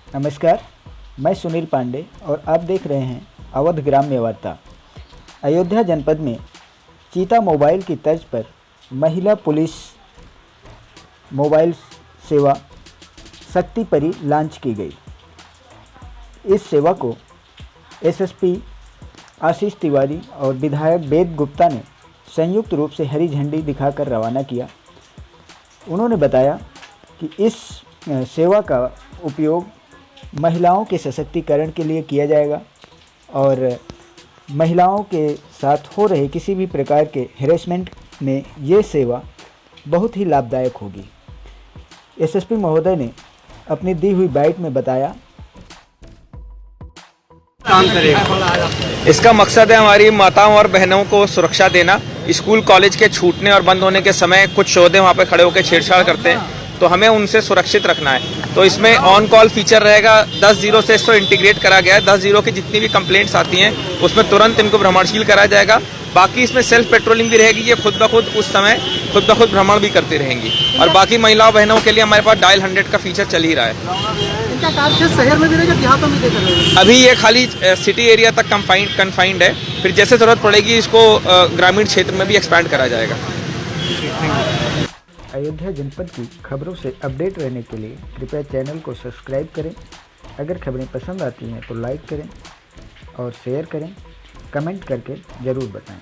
नमस्कार, मैं सुनील पांडे और आप देख रहे हैं अवध ग्राम्य वार्ता। अयोध्या जनपद में चीता मोबाइल की तर्ज पर महिला पुलिस मोबाइल सेवा शक्ति परी लॉन्च की गई। इस सेवा को एसएसपी आशीष तिवारी और विधायक वेद गुप्ता ने संयुक्त रूप से हरी झंडी दिखाकर रवाना किया। उन्होंने बताया कि इस सेवा का उपयोग महिलाओं के सशक्तिकरण के लिए किया जाएगा और महिलाओं के साथ हो रहे किसी भी प्रकार के हैरेसमेंट में ये सेवा बहुत ही लाभदायक होगी। एसएसपी महोदय ने अपनी दी हुई बाइट में बताया, काम करेगा। इसका मकसद है हमारी माताओं और बहनों को सुरक्षा देना। स्कूल कॉलेज के छूटने और बंद होने के समय कुछ शोधे वहाँ पे खड़े होकर छेड़छाड़ करते हैं, तो हमें उनसे सुरक्षित रखना है। तो इसमें ऑन कॉल फीचर रहेगा। 10-0 से इसको इंटीग्रेट करा गया है। 10-0 की जितनी भी कंप्लेंट्स आती हैं उसमें तुरंत इनको भ्रमणशील कराया जाएगा। बाकी इसमें सेल्फ पेट्रोलिंग भी रहेगी। ये खुद ब खुद उस समय खुद ब खुद भ्रमण भी करती रहेंगी। और बाकी महिलाओं बहनों के लिए हमारे पास डायल 100 का फीचर चल ही रहा है। इनका कार्य शहर में भी रहेगा, देहातों में देख रहे हैं। अभी ये खाली सिटी एरिया तक कन्फाइंड है। फिर जैसे ज़रूरत पड़ेगी इसको ग्रामीण क्षेत्र में भी एक्सपैंड करा जाएगा। अयोध्या जनपद की खबरों से अपडेट रहने के लिए कृपया चैनल को सब्सक्राइब करें। अगर खबरें पसंद आती हैं तो लाइक करें और शेयर करें, कमेंट करके ज़रूर बताएं।